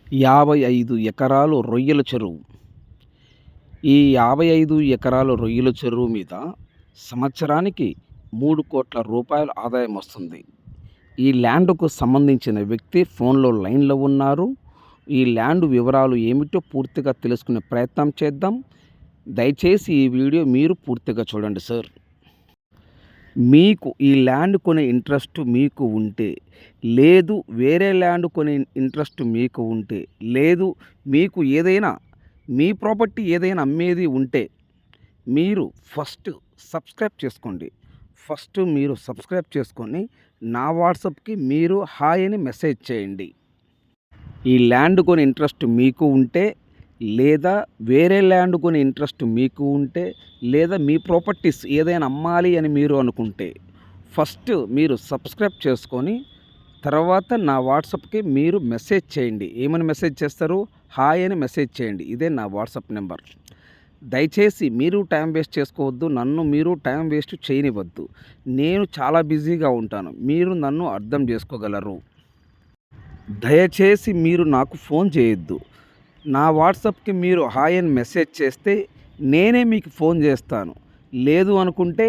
55 ఎకరాలు రొయ్యల చెరువు. ఈ 55 ఎకరాల రొయ్యల చెరువు మీద సంవత్సరానికి రూ. 3,00,00,000 ఆదాయం వస్తుంది. ఈ ల్యాండ్‌కు సంబంధించిన వ్యక్తి ఫోన్‌లో లైన్‌లో ఉన్నారు. ఈ ల్యాండ్ వివరాలు ఏమిటో పూర్తిగా తెలుసుకునే ప్రయత్నం చేద్దాం. దయచేసి ఈ వీడియో మీరు పూర్తిగా చూడండి సార్. మీకు ఈ ల్యాండ్ కొనే ఇంట్రెస్ట్ మీకు ఉంటే, లేదు వేరే ల్యాండ్ కొనే ఇంట్రెస్ట్ మీకు ఉంటే, లేదు మీకు ఏదైనా మీ ప్రాపర్టీ ఏదైనా అమ్మేది ఉంటే, మీరు ఫస్ట్ సబ్స్క్రైబ్ చేసుకొని నా వాట్సాప్‌కి మీరు హాయ్ అని మెసేజ్ చేయండి. ఈ ల్యాండ్ కొని ఇంట్రెస్ట్ మీకు ఉంటే, లేదా వేరే ల్యాండ్ కొని ఇంట్రెస్ట్ మీకు ఉంటే, లేదా మీ ప్రాపర్టీస్ ఏదైనా అమ్మాలి అని మీరు అనుకుంటే, ఫస్ట్ మీరు సబ్స్క్రైబ్ చేసుకొని తర్వాత నా వాట్సాప్‌కి మీరు మెసేజ్ చేయండి. ఏమని మెసేజ్ చేస్తారు? హాయ్ అని మెసేజ్ చేయండి. ఇదే నా వాట్సాప్ నెంబర్. దయచేసి మీరు టైం వేస్ట్ చేసుకోవద్దు. నన్ను మీరు టైం వేస్ట్ చేయనివ్వద్దు. నేను చాలా బిజీగా ఉంటాను. మీరు నన్ను అర్థం చేసుకోగలరు. దయచేసి మీరు నాకు ఫోన్ చేయొద్దు. నా వాట్సాప్‌కి మీరు హాయ్ అని మెసేజ్ చేస్తే నేనే మీకు ఫోన్ చేస్తాను. లేదు అనుకుంటే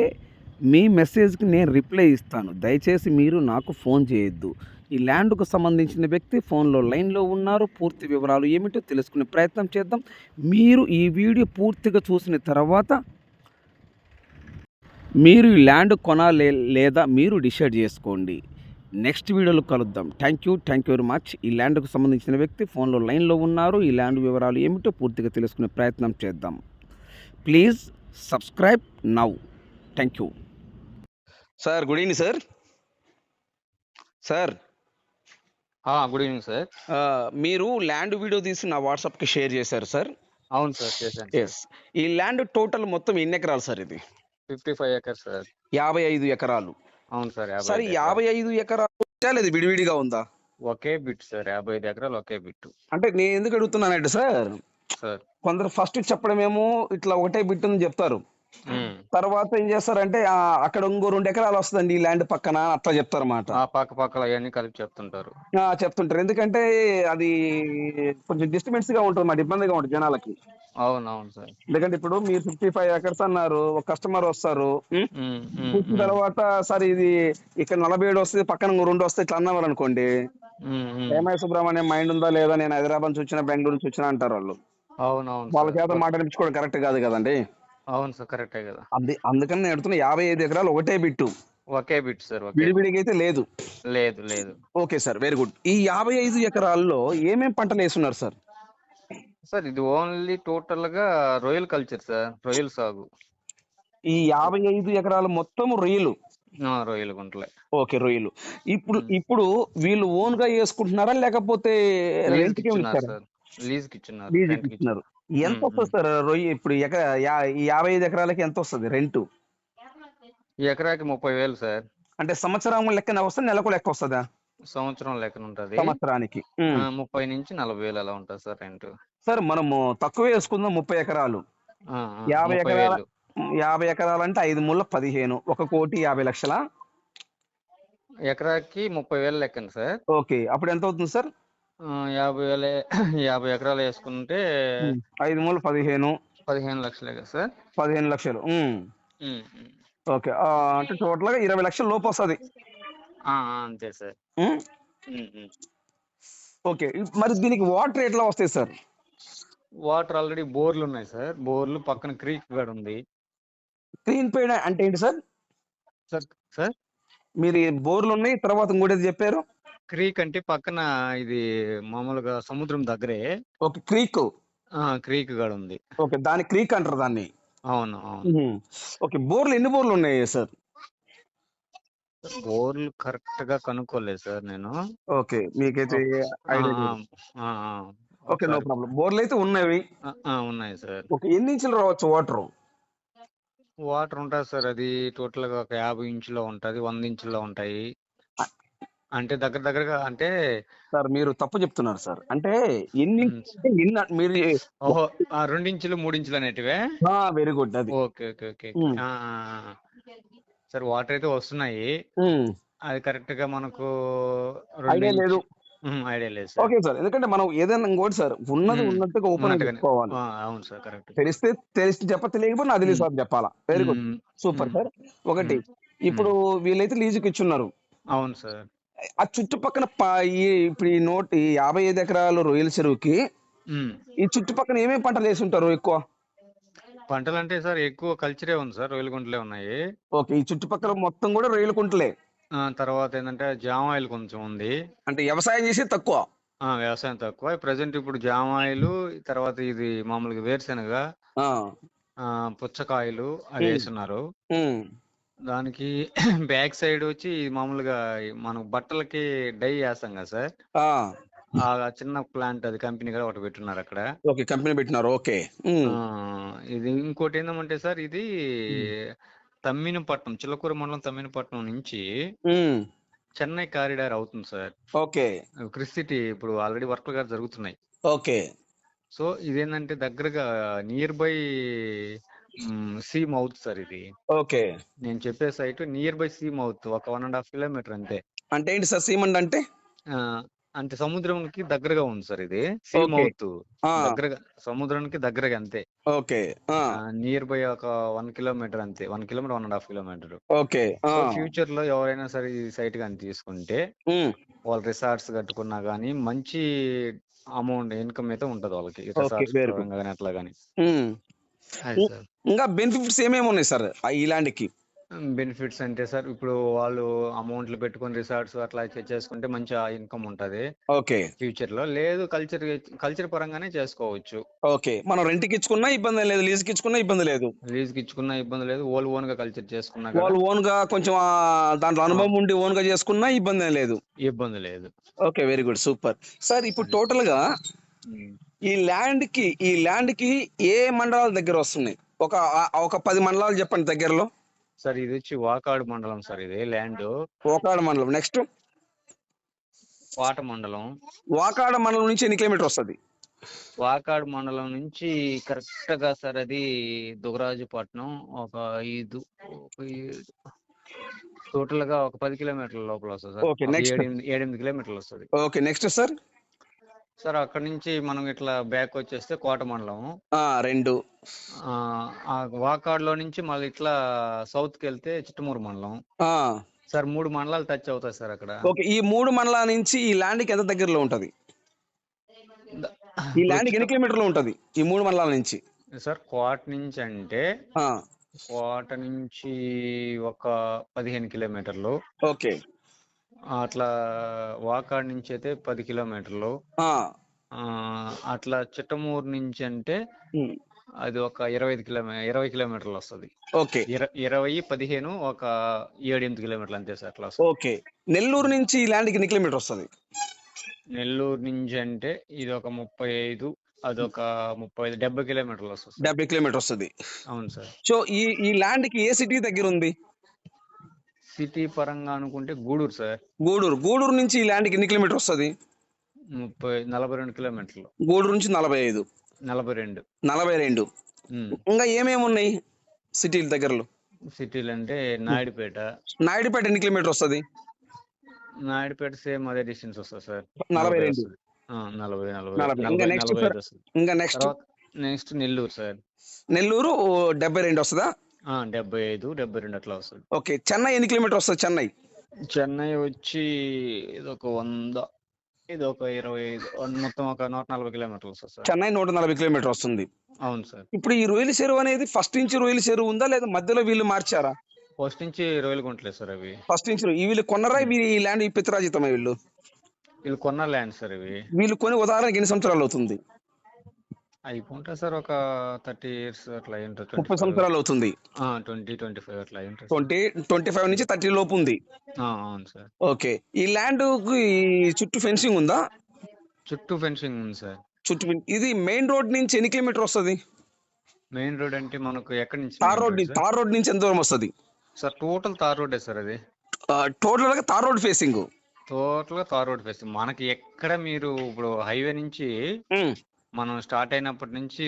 మీ మెసేజ్‌కి నేను రిప్లై ఇస్తాను. దయచేసి మీరు నాకు ఫోన్ చేయొద్దు. ఈ ల్యాండ్‌కు సంబంధించిన వ్యక్తి ఫోన్‌లో లైన్‌లో ఉన్నారు. పూర్తి వివరాలు ఏమిటో తెలుసుకునే ప్రయత్నం చేద్దాం. మీరు ఈ వీడియో పూర్తిగా చూసిన తర్వాత మీరు ఈ ల్యాండ్ కొనాలి లేదా మీరు డిసైడ్ చేసుకోండి. నెక్స్ట్ వీడియోలో కలుద్దాం. Thank you very much. ఈ ల్యాండ్‌కు సంబంధించిన వ్యక్తి ఫోన్‌లో లైన్‌లో ఉన్నారు. ఈ ల్యాండ్ వివరాలు ఏమిటో పూర్తిగా తెలుసుకునే ప్రయత్నం చేద్దాం. Please subscribe now. Thank you. Sir good evening sir. Sir good evening sir. మీరు ల్యాండ్ వీడియో తీసి నా వాట్సాప్‌కి షేర్ చేశారు సార్. అవును సార్, చేశాను. ఎస్. ఈ ల్యాండ్ టోటల్ మొత్తం ఎన్ని ఎకరాలు సార్ ఇది? 55 ఎకర్స్ సార్. 55 ఎకరాలు. అవును సార్. సార్ 55 ఎకరాలు లేదు విడివిడిగా ఉందా? ఒకే బిట్ సార్. 55 ఎకరాలు ఒకే బిట్. అంటే నేను ఎందుకు అడుగుతున్నానంటే సార్, కొందరు ఫస్ట్ చెప్పడమేమో ఇట్లా ఒకటే బిట్ అని చెప్తారు. తర్వాత ఏం చేస్తారంటే అక్కడ ఇంకో 2 ఎకరాలు వస్తుందండి ఈ ల్యాండ్ పక్కన అట్లా చెప్తారు అన్నమాట. పక్కల అవన్నీ కలిపి చెప్తుంటారు. చెప్తుంటారు. ఎందుకంటే అది కొంచెం డిస్టర్బెన్స్ గా ఉంటుంది మాట, ఇబ్బందిగా ఉంటుంది జనాలకి. అవునవును సార్. ఎందుకంటే ఇప్పుడు మీరు 55 ఎకర్స్ అన్నారు, ఒక కస్టమర్ వస్తారు, కూర్చున్న తర్వాత సార్ ఇది ఇక్కడ 47 వస్తుంది పక్కన 2 వస్తాయి ఇట్లా అన్నవారు అనుకోండి, ఏమై సుబ్రహ్మణ్యం మైండ్ ఉందా లేదా, నేను హైదరాబాద్ నుంచి వచ్చిన బెంగళూరు నుంచి వచ్చిన అంటారు వాళ్ళు. అవునవును. వాళ్ళ చేత మాట అనిపించుకోవడం కరెక్ట్ కాదు కదండి. అవును సార్, కరెక్టే కదా. అందుకని నేను అడుగుతున్నా 55 ఎకరాలు ఒకటే బిట్టు. ఒకే బిట్ సార్. విడివిడిగా అయితే లేదు. లేదు. Okay sir, very good. ఈ 55 ఎకరాల్లో ఏమేం పంటలు వేస్తున్నారు సార్? సార్ ఇది ఓన్లీ టోటల్ గా రొయ్యల్ కల్చర్ సార్, రొయ్యల సాగు. ఈ 55 ఎకరాలు మొత్తం రొయ్యలు? రొయ్యల గుంటలే. ఓకే, రొయ్యలు. ఇప్పుడు వీళ్ళు ఓన్ గా వేసుకుంటున్నారా లేకపోతే లీజ్ కి ఇచ్చినారు? ఎంత వస్తుంది సార్ రొయ్య ఇప్పుడు ఈ 55 ఎకరాలకి ఎంత వస్తుంది రెంట్? ఈ ఎకరాకి 30,000 సార్. అంటే సంవత్సరం లెక్కన వస్తుంది, నెలకు లెక్క వస్తుందా? సంవత్సరం లెక్కన ఉంటది. సంవత్సరానికి 30 నుంచి 40,000 అలా ఉంటుంది సార్ రెంట్. సార్ మనము తక్కువ వేసుకుందాం, 30 ఎకరాలు. 50 ఎకరాలు అంటే 5 మూల 15, 1,50,00,000. ఎకరాకి 30,000 లెక్కన సార్. ఓకే, అప్పుడు ఎంత అవుతుంది సార్? 50 ఎకరాలు వేసుకుంటే 5 మూల 15 లక్షలే కదా సార్. 15 లక్షలు. ఓకే, అంటే టోటల్ గా 20 లక్షల లోపు వస్తుంది. అంతే సార్. ఓకే, మరి దీనికి వాటర్ ఎట్లా వస్తాయి సార్? వాటర్ ఆల్రెడీ బోర్లు ఉన్నాయి సార్. బోర్లు పక్కన క్రీక్ కూడా ఉంది. క్లీన్ పేడ్ అంటే ఏంటి సార్? సార్ మీరు బోర్లు ఉన్నాయి, తర్వాత ఇంకోటి చెప్పారు క్రీక్ అంటే పక్కన ఇది మామూలుగా సముద్రం దగ్గరే. ఓకే, క్రీక్ కూడా ఉంది. ఓకే, దాని క్రీక్ అంటారు దాన్ని. అవును. ఓకే, బోర్లు ఎన్ని బోర్లు ఉన్నాయి సార్? బోర్లు కరెక్ట్ గా కనుక్కోలేదు సార్ నేను. ఓకే, మీకైతే ఓకే, నో ప్రాబ్లం. బోర్లు అయితే ఉన్నాయి సార్. ఓకే, ఎన్ని ఇంచులు రావచ్చు వాటర్ ఉంటుంది సార్. అది టోటల్ గా ఒక 50 ఇంచులో ఉంటది, 100 ఇంచులో ఉంటాయి. అంటే దగ్గరగా అంటే సార్ మీరు తప్పు చెప్తున్నారు సార్. అంటే ఎన్ని మీరు 2 ఇంచులు 3 ఇంచులు అనేటివే. Very good. అది ఓకే. సార్ వాటర్ అయితే వస్తున్నాయి. అది కరెక్ట్ గా మనకు ఐడియా లేదు. ఐడియా లేదు సార్. Okay sir. ఎందుకంటే మనం ఏదైనా ఇంకోటి సార్, ఉన్నది హ్మ్. ఉన్నట్టుగా ఓపెన్‌గా ఉన్నట్టుగానే. చెప్పుకోవాలి. అవును సార్. కరెక్ట్. తెలిస్తే తెలియకపోతే నాకు తెలీదు హ్మ్. సార్ అని చెప్పాలా. Very good. హ్మ్. సూపర్ హ్మ్. సార్. ఒకటి హ్మ్. హ్మ్. ఇప్పుడు వీళ్ళైతే లీజుకి ఇచ్చున్నారు. అవును సార్. ఆ చుట్టుపక్కన ఈ ఇప్పుడు ఈ 55 ఎకరాలు రొయ్యల చెరువుకి హ్మ్. ఈ చుట్టుపక్కన ఏమేమి పంటలు వేసుంటారు ఎక్కువ? పంటలంటే సార్ ఎక్కువ కల్చరే ఉంది సార్. రొయ్యల గుంటలే ఉన్నాయి. ఓకే. ఈ చుట్టుపక్కల మొత్తం కూడా రొయ్యల కుంటలే. తర్వాతేందంటే జామ ఆయిల్ కొంచెం ఉంది. అంటే వ్యవసాయం చేసేది తక్కువ. వ్యవసాయం తక్కువ. ప్రెజెంట్ ఇప్పుడు జామ ఆయిలు, తర్వాత ఇది మామూలుగా వేరుశెనగ, ఆ! పుచ్చకాయలు హ్మ్. అవేసున్నారు. హ్మ్. దానికి బ్యాక్ సైడ్ వచ్చి మామూలుగా మనం బట్టలకి డై ఏస్తాం కదా సార్! ఆ! ఆ చిన్న ప్లాంట్ అది కంపెనీ కూడా ఒకటి పెట్టున్నారక్కడ. ఓకే. కంపెనీ పెట్టినారు. ఓకే. హ్మ్. ఇది ఇంకోటేందమంటే సార్ ఇది హ్మ్. తమ్మినపట్నం, చిల్లకూరు మండలం తమ్మినపట్నం నుంచి హ్మ్. చెన్నై కారిడార్ అవుతుంది సార్. ఓకే. క్రిస్ సిటీ ఇప్పుడు ఆల్రెడీ వర్క్‌లు కూడా జరుగుతున్నాయి. ఓకే. సో, ఇదేందంటే దగ్గరగా near by sea mouth sir ఇది. ఓకే. నేను చెప్పే site near by sea mouth ఒక 1 ½ కిలోమీటర్ అంతే. అంటే ఏంటి సార్ సీమండ్ అంటే? ఆహ్, అంటే సముద్రంకి దగ్గరగా ఉంది సార్ ఇది. See okay. మౌత్ ఆ! దగ్గరగా సముద్రానికి దగ్గరగా అంతే. ఓకే. ఆ! నియర్ బై ఒక 1 కిలోమీటర్ అంతే. 1 కిలోమీటర్, 1 ½ కిలోమీటర్. ఓకే. ఆ! సో, ఫ్యూచర్‌లో ఎవరైనా సరే ఈ సైట్ గాని తీసుకుంటే హ్మ్. వాళ్ళు రిసార్ట్స్ కట్టుకున్నా గాని మంచి అమౌంట్ ఇన్‌కమ్ అయితే ఉంటది వాళ్ళకి. ఓకే. Resorts very good. పరంగా గాని అట్లా గాని. హ్మ్. అది ఇం సార్. ఇంకా బెనిఫిట్స్ ఏమేమున్నాయి సార్ ఈ ల్యాండ్‌కి? బెనిఫిట్స్ అంటే సార్ ఇప్పుడు వాళ్ళు అమౌంట్‌లు పెట్టుకొని రిసార్ట్స్ అట్లా చేసుకుంటే మంచి ఇన్‌కమ్ ఉంటది ఓకే. ఫ్యూచర్‌లో. లేదు కల్చర్ పరంగానే చేసుకోవచ్చు. ఓకే. మనం రెంట్‌కిచ్చుకున్నా ఇబ్బందేం లేదు. లీజ్‌కిచ్చుకున్నా ఇబ్బంది లేదు. లీజ్‌కి ఇచ్చుకున్నా ఇబ్బంది లేదు. ఓన్‌గా కల్చర్ చేసుకున్నా కూడా వాళ్ళు ఓన్‌గా కొంచెం దాంట్లో ఆ! అనుభవం ఉండి ఓన్‌గా చేసుకున్నా ఇబ్బందేం లేదు. ఇబ్బంది లేదు. Okay. Very good. Super. Sir ఇప్పుడు అది. టోటల్‌గా హ్మ్. ఈ ల్యాండ్‌కి ఏ మండలాలు దగ్గరొస్తున్నాయి? ఒక 10 మండలాలు చెప్పండి దగ్గరలో. సార్ ఇదొచ్చి వాకాడు మండలం సార్ ఇది ల్యాండు. ఓకాడ మండలం. నెక్స్ట్ కోట మండలం. వాకాడ మండలం నుంచి ఎన్ని కిలోమీటరొస్తది? వాకాడు మండలం నుంచి కరెక్ట్‌గా సార్ అది దుగరాజుపట్నం ఒక 5 ఒక 7 టోటల్‌గా ఒక 10 కిలోమీటర్ల లోపల వస్తది సార్. ఓకే. ఒక నెక్స్ట్. 7, 8 కిలోమీటర్లొస్తది. ఓకే. Next sir? సార్ అక్కడి నుంచి మనం ఇట్లా బ్యాక్ వచ్చేస్తే కోట మండలం. 2. ఆ వాకాడులో నుంచి మళ్ళీ ఇట్లా సౌత్‌కెళ్తే చిట్టమూరు మండలం. ఆ! సార్ 3 మండలాలు టచ్ అవుతాయి సార్ అక్కడ. ఓకే. ఈ 3 మండలాల నుంచి ఈ ల్యాండ్‌కి ఎంత దగ్గరలో ఉంటది? ద ఈ ఇప్పుడు ల్యాండ్‌కి ఎన్ని కిలోమీటర్లు ఉంటది? ఈ 3 మండలాల నుంచి? సార్ కోట నుంచి అంటే ఆ! కోట నుంచి ఒక 15 కిలోమీటర్లు. ఓకే. అట్లా వాకాడ్ నుంచి అయితే 10 కిలోమీటర్లు. ఆ! అట్లా చిట్టమూరు నుంచి అంటే హ్మ్. అది ఒక 20 కిలోమీటర్లు వస్తది. ఓకే. 20, 15 ఒక 7, 8 కిలోమీటర్లు అంతే సార్ అట్లా వస్తది. ఓకే. నెల్లూరు నుంచి ఈ ల్యాండ్‌కి ఎన్ని కిలోమీటరొస్తది? నెల్లూరు నుంచి అంటే ఇదొక 35, అదొక 35, 70 కిలోమీటర్లు వస్తది సార్. 70 కిలోమీటరొస్తది. అవును సార్. సో, ఈ ల్యాండ్‌కి ఏ సిటీ దగ్గరుంది? సిటీ పరంగా అనుకుంటే గూడూరు సార్. గూడూరు. గూడూరు నుంచి ఈ ల్యాండ్‌కి ఎన్ని కిలోమీటరొస్తది? 42 కిలోమీటర్లు. గూడూరు నుంచి 45. 42. 42. హ్మ్. ఇంగా ఏమేమున్నాయి సిటీలు దగ్గరలో? సిటీలంటే హ్మ్. నాయుడుపేట. నాయుడుపేట ఎన్ని కిలోమీటరొస్తది? నాయుడుపేట సేమ్ అదే డిస్టెన్స్ వస్తది సార్. 40 42. వస్తది. 40, 40, 40. ఇంగా 40, నెక్స్ట్ సార్? 45 వస్తది. ఇంగా నెక్స్ట్? తర్వాత నెక్స్ట్ నెల్లూరు సార్. నెల్లూరు 72 వస్తదా? 75, 72 అట్లా వస్తది. ఓకే. చెన్నై ఎన్ని కిలోమీటరొస్తది చెన్నై? చెన్నై వచ్చి ఇదొక 100, ఇదొక 25, మొత్తం ఒక 140 కిలోమీటర్లు వస్తది సార్. చెన్నై 140 కిలోమీటరొస్తుంది. అవును సార్. ఇప్పుడు ఈ రొయ్యల చెరువు అనేది ఫస్ట్ నుంచి రొయ్యల చెరువు ఉందా? లేదా మధ్యలో వీళ్ళు మార్చారా? ఫస్ట్ నుంచి రొయ్యల గుంటలే సార్ అవి. ఫస్ట్ నుంచి వీళ్ళు కొన్నారా? హ్మ్. ఈ ల్యాండ్ ఈ పిత్రాజితమా వీళ్ళు? వీళ్ళు కొన్న ల్యాండ్ సార్ ఇవి. వీళ్ళు కొని ఉదాహరణకి ఎన్ని సంవత్సరాలవుతుంది? అయిపోంటాయి సార్ ఒక 30 ఇయర్స్ అట్లా అయ్యుంటది. 30 25. సంవత్సరాలవుతుంది. 20, 25 అట్లా అయ్యుంటది సార్. 20, 25 నుంచి 30 లోపు ఉంది. అవును సార్. ఓకే. ఈ ల్యాండ్‌కి చుట్టూ ఫెన్సింగ్ ఉందా? చుట్టూ ఫెన్సింగ్ ఉంది సార్. ఇది మెయిన్ రోడ్ నుంచి ఎన్ని కిలోమీటర్ వస్తది? మెయిన్ రోడ్ అంటే మనకు ఎక్కడి నుంచి tar main road road sir? Tar road నుంచి ఎంత దూరం వస్తది? సార్ టోటల్ తార్ రోడ్డే సార్ అది. టోటల్‌గా తార్ రోడ్ ఫేసింగు. టోటల్‌గా తార్ రోడ్ ఫేసింగ్. మనకి ఎక్కడ మీరు ఇప్పుడు హైవే నుంచి హ్మ్. మనం స్టార్ట్ అయినప్పటి నుంచి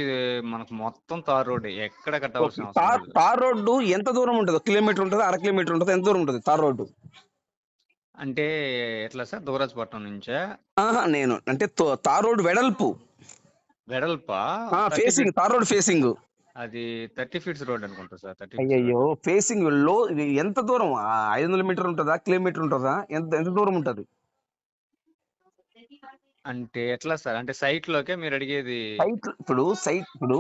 మనకు మొత్తం తార్ రోడ్డే. ఎక్కడ ఓకే. కట్టవలసిన అవసరం తార్ లేదు. తార్ రోడ్డు ఎంత దూరం ఉంటది? ఒక కిలోమీటర్ ఉంటదా? అర కిలోమీటర్ ఉంటదా? ఎంత దూరం ఉంటది తార్ రోడ్డు? అంటే ఎట్లా సార్ దుగరాజపట్నం నుంచా? ఆహా! నేను అంటే తార్ రోడ్ వెడల్పు. వెడల్పా? ఆ! 30 facing feet tar road facing. అది 30 ఫీట్స్ రోడ్ అనుకుంటా సార్. 30 ఫీట్స్ అయ్యయ్యో! రోడ్. ఫేసింగ్ ఇది ఎంత దూరం? 500 మీటర్ ఉంటదా? కిలోమీటర్ ఉంటదా? ఎంత ఎంత దూరం ఉంటది? అంటే ఎట్లా సార్? అంటే సైట్‌లోకే మీరడిగేది? ఇప్పుడు ఇప్పుడు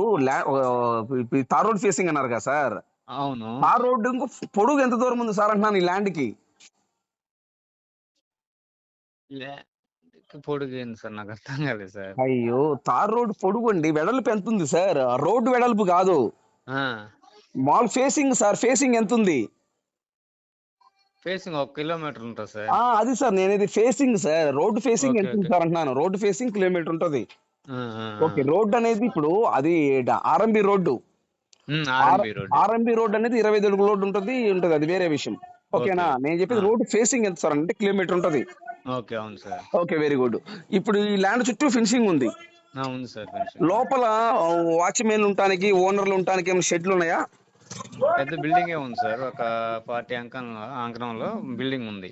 తార్ రోడ్ ఫేసింగ్ అన్నారు కదా సార్! అవును. తార్ రోడ్ పొడుగు ఎంత దూరం ఉంది సార్ అంటున్నాను ఈ ల్యాండ్‌కి? ల్యాండ్‌కి పొడుగేంది సార్? నాకర్థం కాలేదు సార్. అయ్యో! తార్ రోడ్ పొడుగండి. వెడల్పు ఎంతుంది సార్? రోడ్డు వెడల్పు కాదు. ఆ! మాములు ఫేసింగ్ సార్. ఫేసింగ్ ఎంతుంది? ఫేసింగ్ 1 కిలోమీటర్ ఉంటది సార్. అది సార్ నేనేది facing sir. Road facing okay. ఎంతుంది ఓకే. సార్ అంటున్నాను. రోడ్డు ఫేసింగ్ కిలోమీటర్ ఉంటది. ఆ! ఆ! ఆ! ఓకే. రోడ్ అనేది ఇప్పుడు అది RMB road. RMB road. RMB road అనేది 25 అడుగుల రోడ్డు ఉంటది. అది వేరే విషయం. ఓకేనా? ఓకే. నేను ఆ! చెప్పేది రోడ్డు ఫేసింగ్ ఎంత సార్ అంటే కిలోమీటర్ ఉంటది. ఓకే. అవును సార్. ఓకే. Very good. ఇప్పుడు ఈ ల్యాండ్ చుట్టూ ఫినిషింగ్ ఉంది. ఆ! ఉంది సార్ ఫినిషింగ్ ఉంది. లోపల వాచ్‌మెన్‌లు ఉంటానికి, ఓనర్‌లు ఉంటానికి ఏమైనా షెడ్‌లు ఉన్నాయా? పెద్ద బిల్డింగే ఉంది సార్. ఒక 40 అంకణంలో బిల్డింగ్ ఉంది.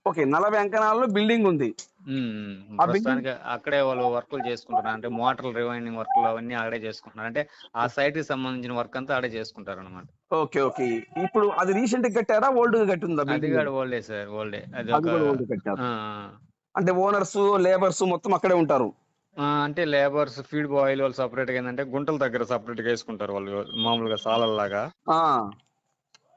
ఓకే. 40 అంకణాల్లో బిల్డింగ్ ఉంది. ఆ బిల్డింగ్ ప్రస్తుతానికి అక్కడే వాళ్ళు వర్కులు చేసుకుంటున్నారు. అంటే మోటార్లు రివైండింగ్ వర్కులు అవన్నీ ఆడే చేసుకుంటున్నారు. అంటే ఆ సైట్‌కి సంబంధించిన వర్క్ అంతా ఆడే చేసుకుంటారనమాట. ఓకే. ఓకే. ఇప్పుడు అది రీసెంట్‌గా కట్టారా? ఓల్డ్‌గా కట్టుందా అది బిల్డింగ్ కూడా అది? ఓల్డే సార్. ఓల్డే. అది అది ఒక కూడా ఓల్డ్ కట్టారు. ఆ! అంటే ఓనర్స్, లేబర్స్ మొత్తం అక్కడే ఉంటారు. అంటే లేబర్స్, ఫీడ్ బాయ్లు వాళ్ళు సెపరేట్‌గా ఏందంటే గుంటల దగ్గర సెపరేట్‌గా ఏసుకుంటారు వాళ్ళు మామూలుగా సాలల్లాగా. ఆ!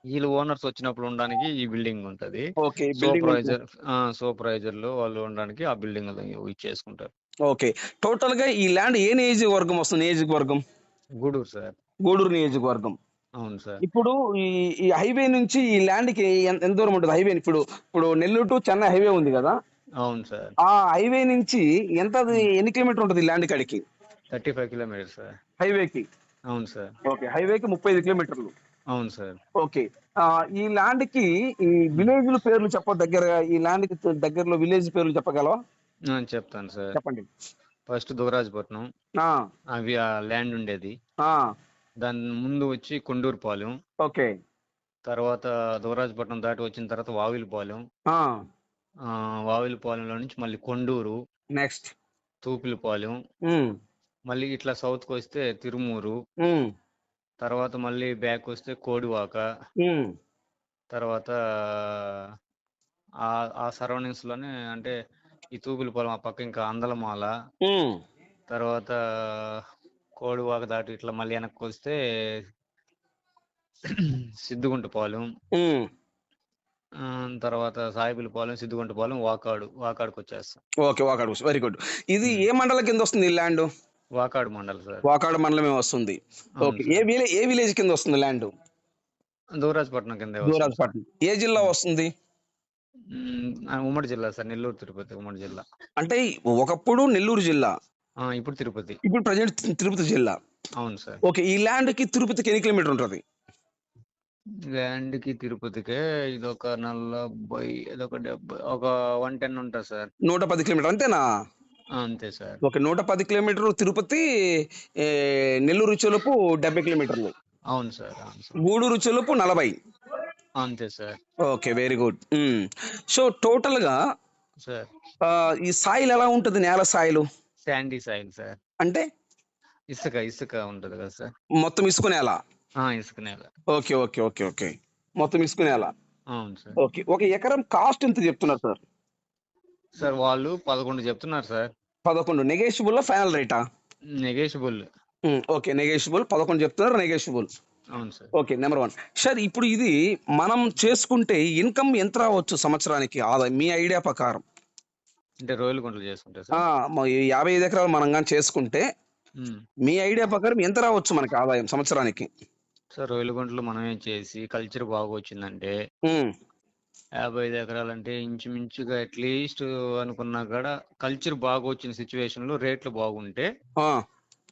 వీళ్ళు ఓనర్స్ వచ్చినప్పుడు ఉండడానికి ఈ బిల్డింగ్ ఉంటది. ఓకే. బిల్డింగ్ ఉంటుంది. సూపర్వైజర్ సూపర్వైజర్‌లు వాళ్ళు ఉండడానికి ఆ బిల్డింగ్‌లో ఇచ్చేసుకుంటారు. ఓకే. టోటల్‌గా ఈ ల్యాండ్ ఏ నియోజకవర్గం వస్తుంది? నియోజకవర్గం? గూడూరు సార్. గూడూరు నియోజకవర్గం. అవును సార్. ఇప్పుడు ఈ ఈ హైవే నుంచి ఈ ల్యాండ్‌కి ఎంత దూరం ఉంటది? హైవే ఇప్పుడు నెల్లూరు టు చెన్నై హైవే ఉంది గదా! అవును సార్. ఆ హైవే నుంచి ఎన్ని కిలోమీటర్లు ఉంటది ఈ ల్యాండ్ కాడికి? 35 కిలోమీటర్స్ సార్. హైవేకి. అవును సార్. ఓకే. హైవేకి 35 కిలోమీటర్లు. అవును సార్. ఓకే. ఈ ల్యాండ్‌కి ఈ హ్మ్. విలేజ్‌ల పేర్లు దగ్గరగా ఈ ల్యాండ్‌కి దగ్గరలో విలేజ్ పేర్లు చెప్పగలవా? చెప్తాను సార్. చెప్పండి. ఫస్ట్ దుగరాజపట్నం. ఆ! అవి ఆ ల్యాండ్ ఉండేది. ఆ! దాని ముందు వచ్చి కొండూరుపాలెం. ఓకే. తర్వాత దుగరాజపట్నం దాటి వచ్చిన తర్వాత వావిలిపాలెం. ఆ! వావిలిపాలెంలో నుంచి మళ్ళీ కొండూరు, నెక్స్ట్. తూపిలిపాలెం, హ్మ్. మళ్ళీ ఇట్లా సౌత్‌కొస్తే తిరుమూరు, హ్మ్. తర్వాత మళ్ళీ బ్యాక్ వస్తే కోడివాక, హ్మ్. తర్వాత ఆ సరౌండింగ్స్‌లోనే అంటే ఈ తూపిలిపాలెం ఆ పక్క ఇంకా అందలమాల, హ్మ్. తర్వాత కోడివాక దాటి ఇట్లా మళ్ళీ వెనక్కొస్తే సిద్దిగుంటపాలెం, హ్మ్. తర్వాత సాయిబులపాలెం, సిద్దిగుంటపాలెం, వాకాడుకొచ్చేస్తాం. ఓకే. Vakadu very good. ఇది హ్మ్. ఏ మండలం కిందొస్తుంది ఈ ల్యాండు? వాకాడు మండల్ సార్. వాకాడు మండలమే వస్తుంది. అవును ఓకే. సార్. ఏ విలేజ్ కిందొస్తుంది ల్యాండు? దూరాజపట్నం కిందే వస్తుంది సార్. దూరాజపట్నం. ఏ జిల్లా హ్మ్. వస్తుంది? ఉమ్మడి జిల్లా సార్. నెల్లూరు, తిరుపతి ఉమ్మడి జిల్లా. అంటే ఒకప్పుడు నెల్లూరు జిల్లా. ఇప్పుడు తిరుపతి. ఇప్పుడు ప్రెజెంట్ తిరుపతి జిల్లా. అవును సార్. ఓకే. ఈ ల్యాండ్‌కి తిరుపతికి ఎన్ని కిలోమీటర్ ఉంటది? ల్యాండ్‌కి తిరుపతికే ఇదొక 40 ఇదొక 70 ఒక 110 ఉంటది సార్. 110 కిలోమీటర్ అంతేనా? అంతే సార్. ఓకే. 110 కిలోమీటర్లు తిరుపతి, నెల్లూరు చెలుపు 70 కిలోమీటర్లు. అవును సార్. అవును సార్. గూడూరు చెలుపు 40. అంతే sir. Okay. Very good. So టోటల్‌గా సార్. ఈ సాయిల్ ఎలా ఉంటది? నేల సాయిలు? Sandy soil sir. అంటే ఇసుక ఉంటది కదా సార్. మొత్తం ఇసుక నేల. ఇసుక నేల. ఓకే. ఓకే. ఓకే. ఓకే. మొత్తం ఇసుక నేల. అవును సార్. ఓకే. ఒక ఎకరం కాస్ట్ ఎంత చెప్తున్నారు సార్? సార్ వాళ్ళు 11 చెప్తున్నారు సార్. 11 నెగోషియబులా? ఫైనల్ రేటా? నెగోషియబుల్. ఓకే. నెగోషియబుల్ 11 చెప్తున్నారు. నెగోషియబుల్. అవును సార్. ఓకే. నంబర్ 1. సార్ ఇప్పుడు ఇది మనం చేసుకుంటే ఇన్‌కమ్ ఎంత రావచ్చు సంవత్సరానికి ఆదాయం మీ ఐడియా ప్రకారం? అంటే రొయ్యల గుంటలు చేసుకుంటే ఆ! సార్. 55 ఎకరాలు మనం గాని చేసుకుంటే హ్మ్. మీ ఐడియా ప్రకారం ఎంత రావచ్చు మనకి ఆదాయం సంవత్సరానికి? సార్ రొయ్యల గుంటలు మనమే చేసి కల్చర్ బాగొచ్చిందంటే హ్మ్. 55 ఎకరాలంటే ఇంచుమించుగా అట్‌లీస్ట్ అనుకున్నా కాడ కల్చర్ బాగొచ్చిన సిట్యుయేషన్‌లో రేట్లు బాగుంటే ఆ!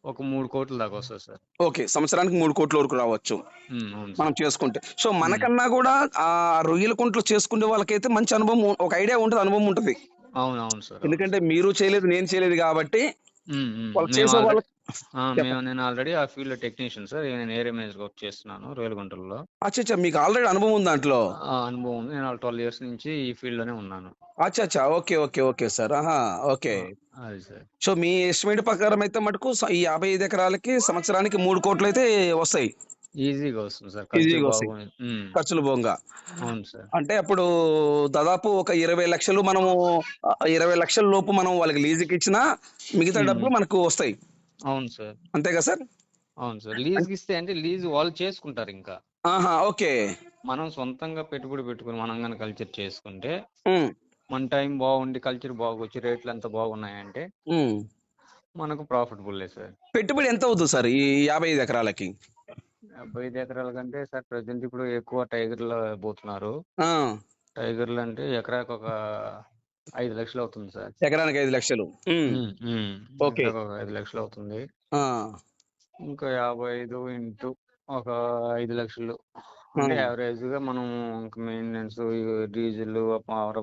ఒక 3,00,00,000 దాకా వస్తది సార్. ఓకే. సంవత్సరానికి 3,00,00,000 వరకు రావచ్చు. అవును మనం సార్. చేసుకుంటే. సో, హ్మ్. మనకన్నా గూడా రొయ్యల కుంటలు చేసుకునే వాళ్ళకైతే మంచి అనుభవం ఒక ఐడియా ఉంటది. అనుభవం ఉంటది. అవునవును సార్. అవును ఎందుకంటే సార్. మీరు చేయలేదు, నేను చేయలేదు గాబట్టి హ్మ్. హ్మ్. వాళ్ళు మేము చేసే ఆల్రెడీ వాళ్ళకి చెప్పండి. నేను ఆల్రెడీ ఆ ఫీల్డ్ టెక్నీషియన్ సార్. నేను ఏరియా మేనేజర్ వర్క్ చేస్తున్నాను రేలుగుంటలో. అచ్చచ్చ! మీకు ఆల్రెడీ అనుభవం ఉంది దాంట్లో. అనుభవం ఉంది. నేను 12 ఇయర్స్ నుంచి ఈ ఫీల్డ్‌లోనే ఉన్నాను. అచ్చచ్చ! ఓకే. ఓకే. Okay sir. ఆహా! ఓకే. ఆ! అది సార్. సో, మీ ఎస్టిమేట్ ప్రకారం అయితే మటుకు ఈ 55 ఎకరాలకి సంవత్సరానికి 3,00,00,000 అయితే వస్తాయి. ఈజీగా వస్తుంది సార్. కల్చర్ ఈజీగా వస్తాయి. బాగుంది. హ్మ్. ఖర్చులు పోంగా. అవును సార్. అంటే అప్పుడు దాదాపు ఒక 20,00,000 మనము 20,00,000 లోపు మనం వాళ్ళకి లీజుకి ఇచ్చినా మిగతా హ్మ్. డబ్బులు మనకు వస్తాయి. అవును సార్. అంతేగా సార్? అవును సార్. అన్ లీజ్‌కిస్తే అంటే లీజ్ వాళ్ళు చేసుకుంటారింకా. ఆహా! ఓకే. మనం సొంతంగా పెట్టుబడి పెట్టుకొని మనం గాని కల్చర్ చేసుకుంటే, హ్మ్. మన టైం బాగుండి, కల్చర్ బాగొచ్చి, రేట్లంతా బాగున్నాయంటే హ్మ్. మనకు ప్రాఫిటబులే సార్. పెట్టుబడి ఎంత అవుతుంది సార్ ఈ 55 ఎకరాలకి? 75 ఎకరాల కంటే సార్ ప్రెజెంట్ ఇప్పుడు ఎక్కువ టైగర్‌లో పోతున్నారు. ఆ! టైగర్‌లంటే ఎకరాకొక 5,00,000 అవుతుంది సార్. ఎకరానికి 5,00,000. హ్మ్. హ్మ్. హ్మ్. ఓకే. ఎకరాకొక 5,00,000 అవుతుంది. ఆ! ఇంకా 55 ఇంటూ ఒక 5,00,000 ఆ! అంటే యావరేజ్‌గా మనం ఇంక మెయింటెనెన్స్, డీజిల్, పవర్,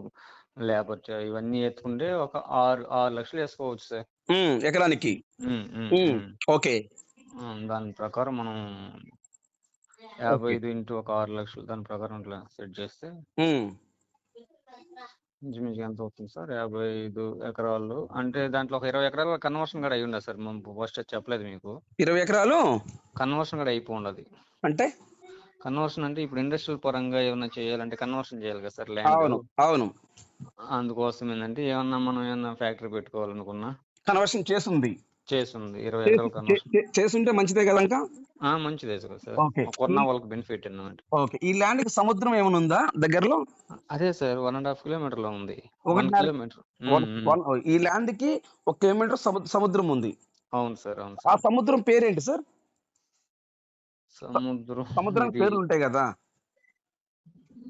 లేబర్ ఇవన్నీ ఎత్తుకుంటే ఒక 6,00,000 ఏసుకోవచ్చు సార్. హ్మ్. ఎకరానికి. హ్మ్. హ్మ్. హ్మ్. హ్మ్. ఓకే. దాని ప్రకారం మనం ఓకే. 55 ఇంటూ ఒక 6,00,000 దాని ప్రకారం ఇట్లా సెట్ చేస్తే హ్మ్. ఇంచుమించుగా ఎంత అవుతుంది సార్? 55 ఎకరాలు అంటే దాంట్లో ఒక 20 ఎకరాల కన్వర్షన్ కూడా అయ్యుండదు సార్. మనం ఫస్ట్ చెప్పలేదు మీకు. 20 ఎకరాలు కన్వర్షన్ కూడా అయిపోయుండదు. అంటే? కన్వర్షన్ అంటే ఇప్పుడు ఇండస్ట్రియల్ పరంగా ఏమన్నా చేయాలంటే కన్వర్షన్ చేయాలి కదా సార్ ల్యాండు. అవును. అవును. అందుకోసం ఏందంటే మనం ఏమన్నా ఫ్యాక్టరీ పెట్టుకోవాలనుకున్నా కన్వర్షన్ చేసుంది. చేసుంది. 20 ఎకరాల కన్వర్షన్. చేసుంటే మంచిదే గదా! ఇంకా. మంచిదే కదా సార్. ఓకే. ఈ కొన్న వాళ్ళకి బెనిఫిట్ అన్నమాట. ఓకే. ఈ ల్యాండ్‌కి సముద్రం ఏమైనా ఉందా దగ్గరలో? అదే సార్ 1½ కిలోమీటర్‌లో ఉంది. 1 1.5 కిలోమీటర్. వన్ హ్మ్. హ్మ్. వన్ ఈ ల్యాండ్‌కి 1 కిలోమీటర్ సముద్రం ఉంది. అవును సార్. అవును ఆ సార్. సముద్రం పేరేంటి సార్? సముద్రం సముద్రానికి ఇది పేర్లుంటాయి గదా!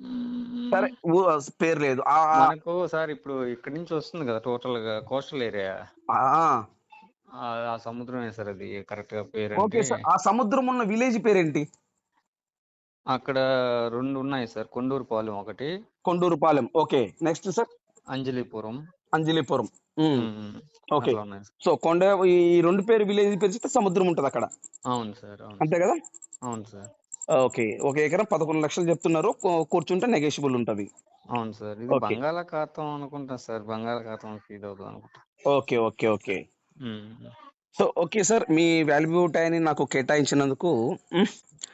హ్మ్. సరే. పేరు లేదు. మనకు సార్ ఇప్పుడు ఇక్కడి నుంచి వస్తుంది కదా టోటల్‌గా కోస్టల్ ఏరియా. ఆ! ఆ సముద్రమే సార్ అది కరెక్ట్‌గా ఓకే పేరంటే. సార్. ఆ సముద్రం ఉన్న విలేజ్ పేరేంటి? అక్కడ 2 ఉన్నాయి సార్. కొండూరుపాలెం ఒకటి, Kondurupalem. Okay. Next sir? Anjalipuram. Anjalipuram. Hmm. Hmm. హ్మ్. ఓకే. అట్లా ఉన్నాయి సార్. సో, ఈ 2 పేరు విలేజ్ పేరు చెప్తే సముద్రం ఉంటదక్కడ. అవును సార్. అవును అంతే సార్. గదా! అవును సార్. ఓకే. ఒక ఎకరం 11,00,000 చెప్తున్నారు. కూర్చుంటే నెగోషియబుల్ ఉంటది. అవును సార్. ఇది ఓకే. బంగాళాఖాతం అనుకుంటా సార్. బంగాళాఖాతం ఇదవుతది అనుకుంటా. Okay. Okay. Okay. Hmm. So, okay sir. మీ వాల్యుబుల్ టైమ్‌ని నాకు కేటాయించినందుకు hmm.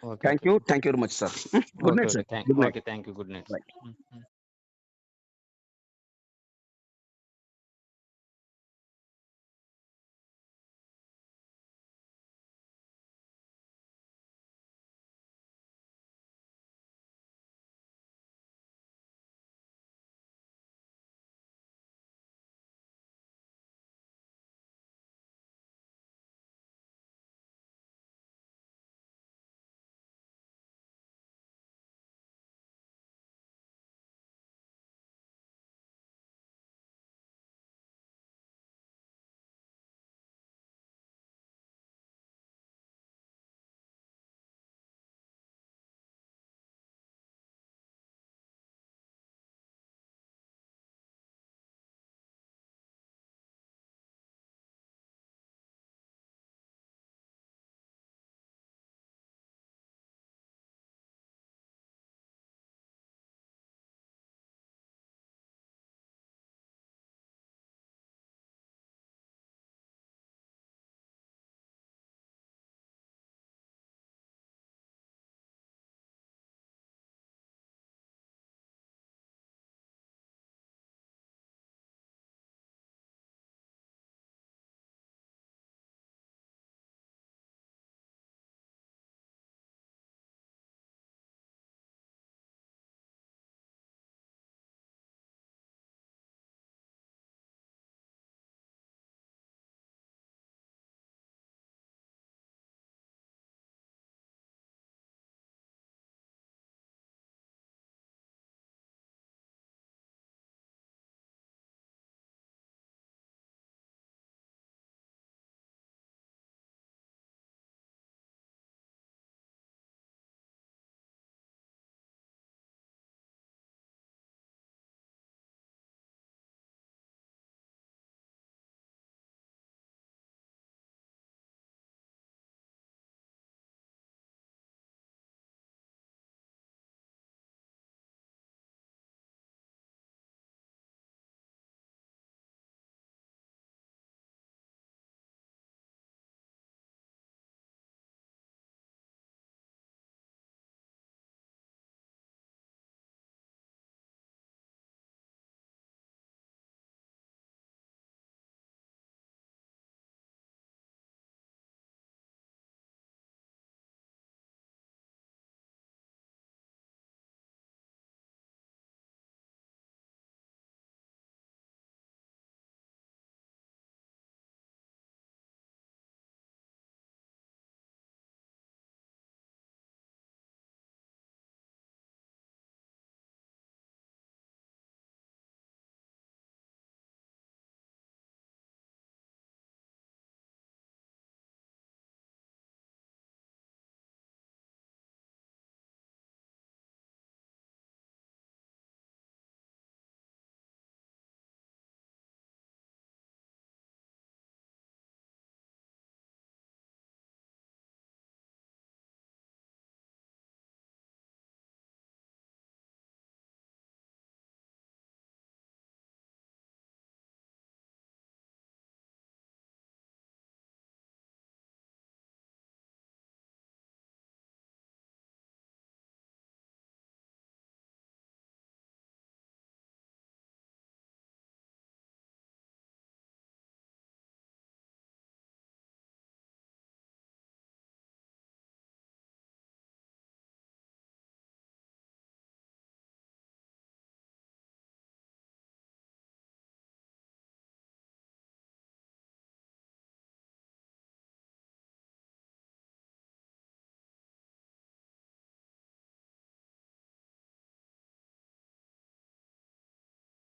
Okay. Okay sir. Thank you very much sir. Good okay. Night okay. Sir. Good night. Okay. Thank you. Good night bye. Sir. Hmm. హ్మ్.